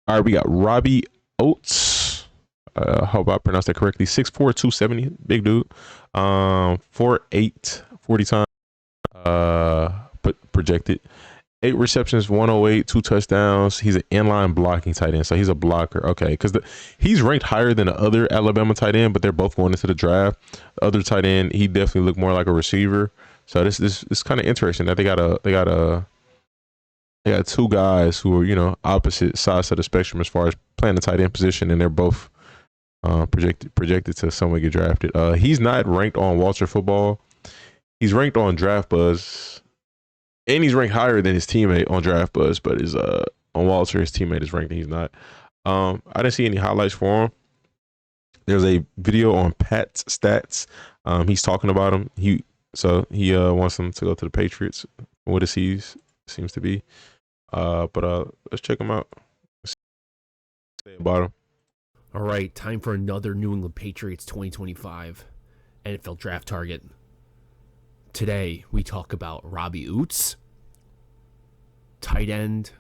All right, we got Robbie Ouzts. Hope I pronounced that correctly. 6'4", 270, big dude. 4'8", 40 times. But projected. 8 receptions, 108, 2 touchdowns. He's an inline blocking tight end, so he's a blocker. Okay, because he's ranked higher than the other Alabama tight end, but they're both going into the draft. The other tight end, he definitely looked more like a receiver. So this kind of interesting that they got two guys who are opposite sides of the spectrum as far as playing the tight end position, and they're both projected to somewhere get drafted. He's not ranked on Walter Football. He's ranked on Draft Buzz. And he's ranked higher than his teammate on Draft Buzz, but on Walter, his teammate is ranked and he's not. I didn't see any highlights for him. There's a video on Pat's stats. He's talking about him. He wants him to go to the Patriots. What it seems to be. But let's check him out. Say about him. All right, time for another New England Patriots 2025 NFL draft target. Today, we talk about Robbie Ouzts, tight end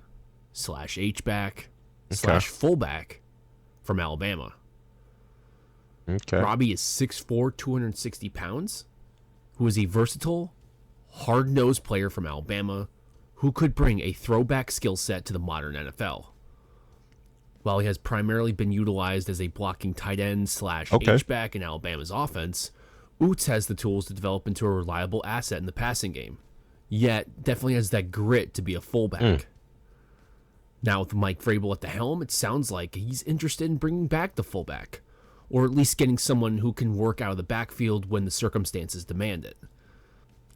/ H-back / fullback from Alabama. Okay. Robbie is 6'4", 260 pounds, who is a versatile, hard-nosed player from Alabama who could bring a throwback skill set to the modern NFL. While he has primarily been utilized as a blocking tight end / H-back in Alabama's offense, Ouzts has the tools to develop into a reliable asset in the passing game, yet definitely has that grit to be a fullback. Now with Mike Vrabel at the helm, it sounds like he's interested in bringing back the fullback, or at least getting someone who can work out of the backfield when the circumstances demand it.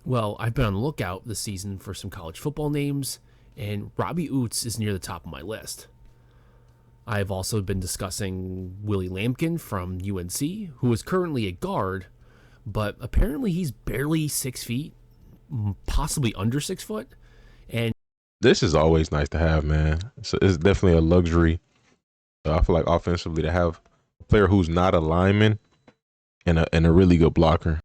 Well, I've been on the lookout this season for some college football names, and Robbie Ouzts is near the top of my list. I've also been discussing Willie Lampkin from UNC, who is currently a guard, but apparently he's barely 6 feet, possibly under 6 foot. And this is always nice to have, man. So it's definitely a luxury. I feel like offensively to have a player who's not a lineman and a really good blocker.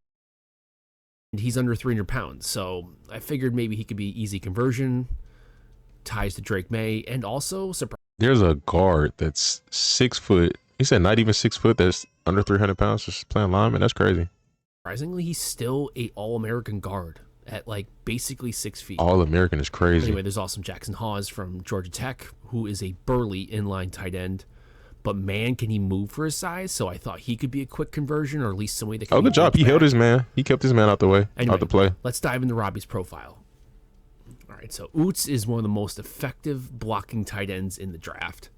He's under 300 pounds, so I figured maybe he could be easy conversion, ties to Drake May, and also there's a guard that's 6 foot. He said not even 6 foot. That's under 300 pounds just playing lineman. That's crazy. Surprisingly, he's still a All-American guard at basically 6 feet. All-American is crazy. Anyway, there's also Jackson Hawes from Georgia Tech, who is a burly inline tight end. But man, can he move for his size? So I thought he could be a quick conversion, or at least somebody that can. Oh, good job. He held his man. He kept his man out the way, anyway, out the play. Let's dive into Robbie's profile. All right, so Ouzts is one of the most effective blocking tight ends in the draft.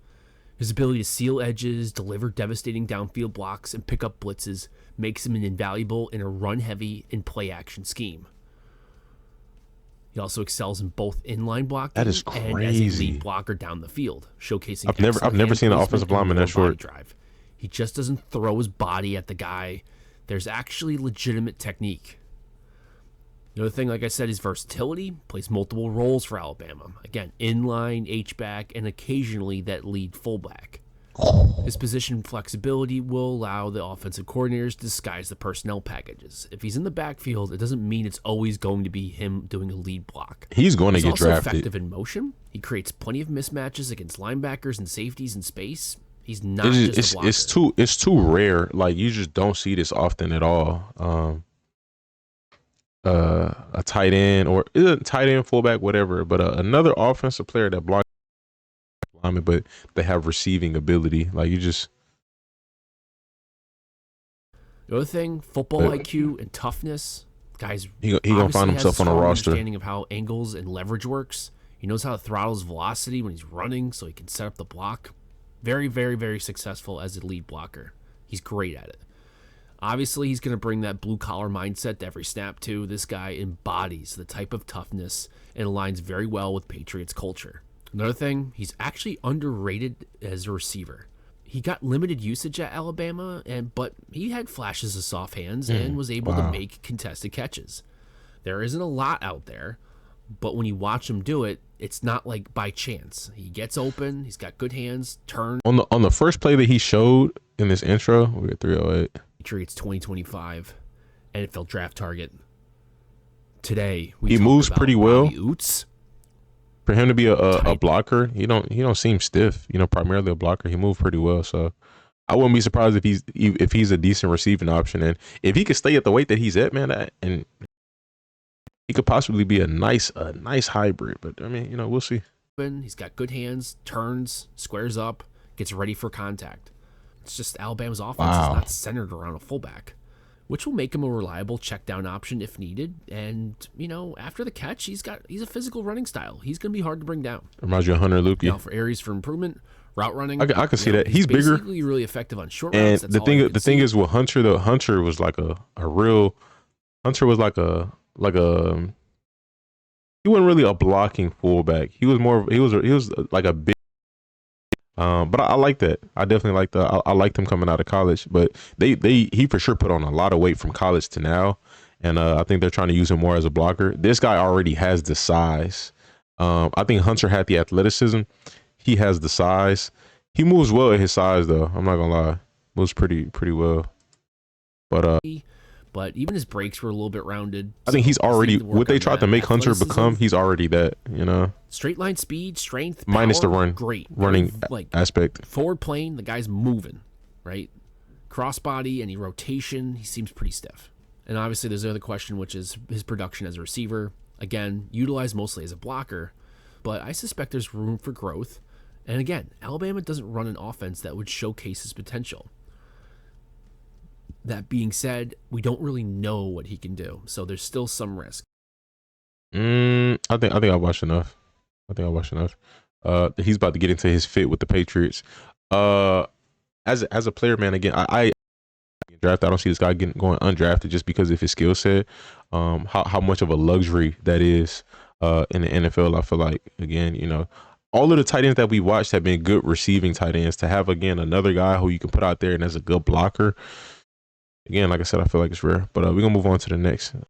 His ability to seal edges, deliver devastating downfield blocks, and pick up blitzes makes him invaluable in a run-heavy and play-action scheme. He also excels in both inline blocking and as a lead blocker down the field, showcasing. I've never seen an offensive lineman that short. Drive. He just doesn't throw his body at the guy. There's actually legitimate technique. The other thing, like I said, is versatility. Plays multiple roles for Alabama. Again, inline, H-back, and occasionally that lead fullback. His position flexibility will allow the offensive coordinators to disguise the personnel packages. If he's in the backfield, it doesn't mean it's always going to be him doing a lead block. He's going to get also drafted. Effective in motion. He creates plenty of mismatches against linebackers and safeties in space. He's not just a blocker. It's too rare. You just don't see this often at all. A tight end or tight end, fullback, whatever. But another offensive player that blocks linemen, but they have receiving ability. The other thing, football IQ and toughness. Guys, he gonna find himself on a roster. Understanding of how angles and leverage works. He knows how to throttle his velocity when he's running, so he can set up the block. Very, very, very successful as a lead blocker. He's great at it. Obviously, he's going to bring that blue-collar mindset to every snap, too. This guy embodies the type of toughness and aligns very well with Patriots culture. Another thing, he's actually underrated as a receiver. He got limited usage at Alabama, but he had flashes of soft hands and was able to make contested catches. There isn't a lot out there, but when you watch him do it, it's not by chance. He gets open, he's got good hands, turn. On the first play that he showed in this intro, we got 308. Patriots 2025 NFL draft target. Today, he moves pretty well. Ouzts, For him to be a type. blocker, he don't seem stiff. Primarily a blocker. He moved pretty well. So I wouldn't be surprised if he's a decent receiving option, and if he could stay at the weight that he's at, man, and he could possibly be a nice hybrid. But I mean, we'll see. He's got good hands, turns, squares up, gets ready for contact. It's just Alabama's offense is not centered around a fullback, which will make him a reliable check down option if needed. And, after the catch, he's a physical running style. He's going to be hard to bring down. Reminds you of Hunter Lukey. Now, for areas for improvement, route running. I can see that. He's bigger. Basically really effective on short and routes. the thing is with Hunter, Hunter was like a real Hunter was like a he wasn't really a blocking fullback. He was like a big. But I like that. I definitely like that. I liked him coming out of college. But he for sure put on a lot of weight from college to now, and I think they're trying to use him more as a blocker. This guy already has the size. I think Hunter had the athleticism. He has the size. He moves well at his size, though. I'm not gonna lie, moves pretty well. But even his breaks were a little bit rounded. I think he's already what they tried to make Hunter become. He's already that, Straight line speed, strength, minus power, the great running aspect. Forward plane, the guy's moving, right? Crossbody, any rotation, he seems pretty stiff. And obviously, there's the other question, which is his production as a receiver. Again, utilized mostly as a blocker, but I suspect there's room for growth. And again, Alabama doesn't run an offense that would showcase his potential. That being said, we don't really know what he can do, so there's still some risk. I think I watched enough. He's about to get into his fit with the Patriots. As a player, man, again, I draft. I don't see this guy going undrafted just because of his skill set. How much of a luxury that is in the NFL. I feel like, again, all of the tight ends that we watched have been good receiving tight ends. To have again another guy who you can put out there and as a good blocker. Again, like I said, I feel like it's rare. But we're gonna move on to the next.